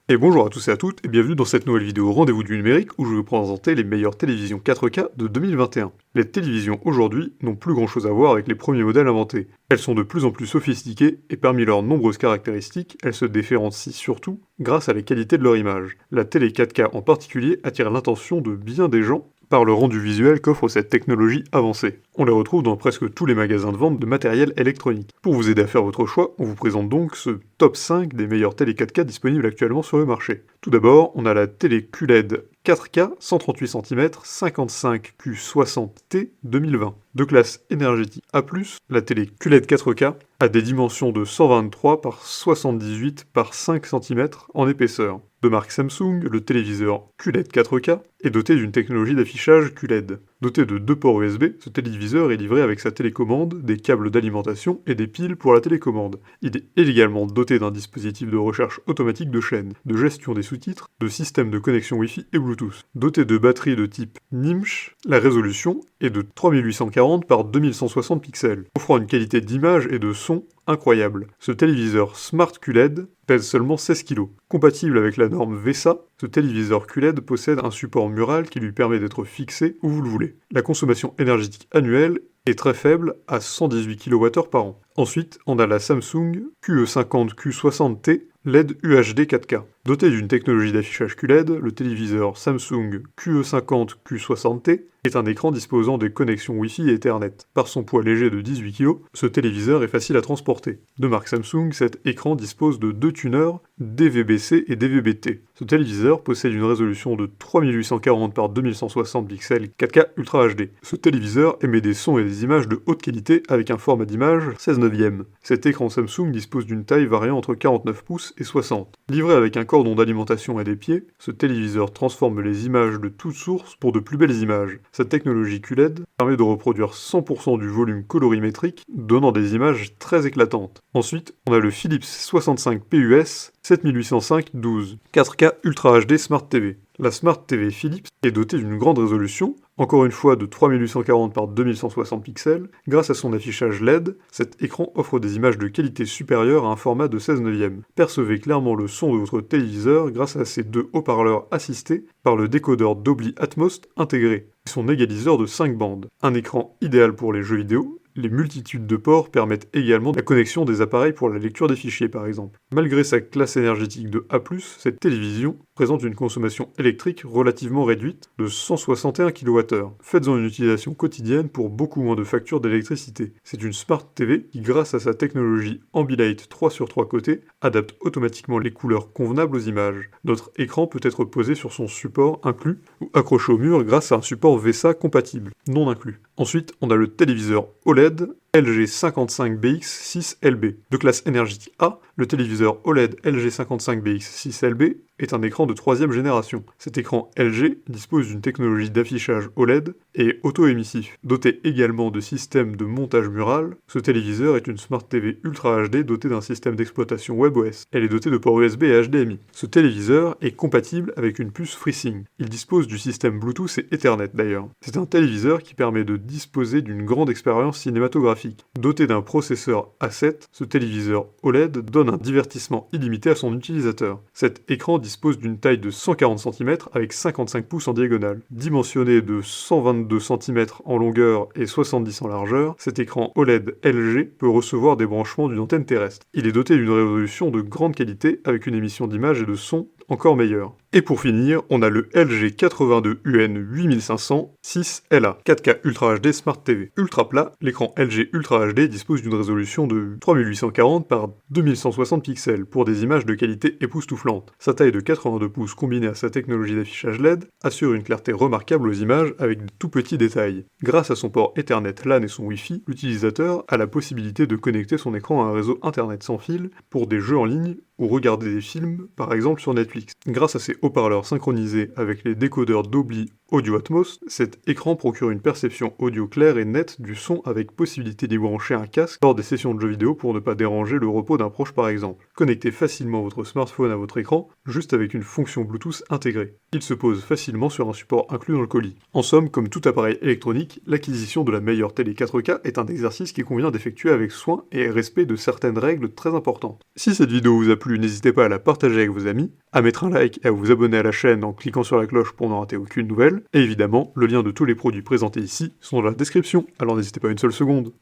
Et bonjour à tous et à toutes, et bienvenue dans cette nouvelle vidéo Rendez-vous du numérique où je vais vous présenter les meilleures télévisions 4K de 2021. Les télévisions aujourd'hui n'ont plus grand chose à voir avec les premiers modèles inventés. Elles sont de plus en plus sophistiquées et parmi leurs nombreuses caractéristiques, elles se différencient surtout grâce à la qualité de leur image. La télé 4K en particulier attire l'attention de bien des gens par le rendu visuel qu'offre cette technologie avancée. On les retrouve dans presque tous les magasins de vente de matériel électronique. Pour vous aider à faire votre choix, on vous présente donc ce top 5 des meilleures télé 4K disponibles actuellement sur le marché. Tout d'abord, on a la télé QLED 4K 138 cm 55Q60T 2020. De classe énergétique A+, la télé QLED 4K a des dimensions de 123 par 78 par 5 cm en épaisseur. De marque Samsung, le téléviseur QLED 4K est doté d'une technologie d'affichage QLED. Doté de 2 ports USB, ce téléviseur est livré avec sa télécommande, des câbles d'alimentation et des piles pour la télécommande. Il est également doté d'un dispositif de recherche automatique de chaînes, de gestion des sous-titres, de système de connexion Wi-Fi et Bluetooth. Doté de batteries de type NIMH, la résolution est de 3840 par 2160 pixels, offrant une qualité d'image et de son incroyable. Ce téléviseur Smart QLED pèse seulement 16 kg. Compatible avec la norme VESA, ce téléviseur QLED possède un support mural qui lui permet d'être fixé où vous le voulez. La consommation énergétique annuelle est très faible à 118 kWh par an. Ensuite, on a la Samsung QE50Q60T LED UHD 4K. Doté d'une technologie d'affichage QLED, le téléviseur Samsung QE50Q60T est un écran disposant de connexions Wi-Fi et Ethernet. Par son poids léger de 18 kg, ce téléviseur est facile à transporter. De marque Samsung, cet écran dispose de deux tuners DVB-C et DVB-T. Ce téléviseur possède une résolution de 3840 par 2160 pixels 4K Ultra HD. Ce téléviseur émet des sons et des images de haute qualité avec un format d'image 16 neuvième. Cet écran Samsung dispose d'une taille variant entre 49 pouces et 60. Livré avec un cordon d'alimentation et des pieds, ce téléviseur transforme les images de toutes sources pour de plus belles images. Cette technologie QLED permet de reproduire 100% du volume colorimétrique, donnant des images très éclatantes. Ensuite, on a le Philips 65 PUS 7805-12, 4K Ultra HD Smart TV. La Smart TV Philips est dotée d'une grande résolution, encore une fois de 3840 par 2160 pixels. Grâce à son affichage LED, cet écran offre des images de qualité supérieure à un format de 16 neuvième. Percevez clairement le son de votre téléviseur grâce à ces deux haut-parleurs assistés par le décodeur Dolby Atmos intégré et son égaliseur de 5 bandes. Un écran idéal pour les jeux vidéo. Les multitudes de ports permettent également la connexion des appareils pour la lecture des fichiers par exemple. Malgré sa classe énergétique de A+, cette télévision présente une consommation électrique relativement réduite de 161 kWh. Faites-en une utilisation quotidienne pour beaucoup moins de factures d'électricité. C'est une Smart TV qui, grâce à sa technologie Ambilight 3 sur 3 côtés, adapte automatiquement les couleurs convenables aux images. Notre écran peut être posé sur son support inclus ou accroché au mur grâce à un support VESA compatible, non inclus. Ensuite, on a le téléviseur OLED LG 55BX6LB. De classe énergétique A, le téléviseur OLED LG 55BX6LB est un écran de 3e génération. Cet écran LG dispose d'une technologie d'affichage OLED et auto-émissif. Doté également de systèmes de montage mural, ce téléviseur est une Smart TV Ultra HD dotée d'un système d'exploitation WebOS. Elle est dotée de ports USB et HDMI. Ce téléviseur est compatible avec une puce FreeSync. Il dispose du système Bluetooth et Ethernet d'ailleurs. C'est un téléviseur qui permet de disposer d'une grande expérience cinématographique. Doté d'un processeur A7, ce téléviseur OLED donne un divertissement illimité à son utilisateur. Cet écran dispose d'une taille de 140 cm avec 55 pouces en diagonale. Dimensionné de 122 cm en longueur et 70 en largeur, cet écran OLED LG peut recevoir des branchements d'une antenne terrestre. Il est doté d'une résolution de grande qualité avec une émission d'image et de son encore meilleure. Et pour finir, on a le LG 82UN 8500 6LA 4K Ultra HD Smart TV. Ultra plat, l'écran LG Ultra HD dispose d'une résolution de 3840 par 2160 pixels pour des images de qualité époustouflante. Sa taille de 82 pouces combinée à sa technologie d'affichage LED assure une clarté remarquable aux images avec de tout petits détails. Grâce à son port Ethernet LAN et son Wi-Fi, l'utilisateur a la possibilité de connecter son écran à un réseau internet sans fil pour des jeux en ligne ou regarder des films, par exemple sur Netflix. Grâce à ses haut-parleurs synchronisés avec les décodeurs Dolby Audio Atmos, cet écran procure une perception audio claire et nette du son avec possibilité d'y brancher un casque lors des sessions de jeux vidéo pour ne pas déranger le repos d'un proche par exemple. Connectez facilement votre smartphone à votre écran juste avec une fonction Bluetooth intégrée. Il se pose facilement sur un support inclus dans le colis. En somme, comme tout appareil électronique, l'acquisition de la meilleure télé 4K est un exercice qui convient d'effectuer avec soin et respect de certaines règles très importantes. Si cette vidéo vous a plu, plu, n'hésitez pas à la partager avec vos amis, à mettre un like et à vous abonner à la chaîne en cliquant sur la cloche pour ne rater aucune nouvelle, et évidemment, le lien de tous les produits présentés ici sont dans la description, alors n'hésitez pas une seule seconde.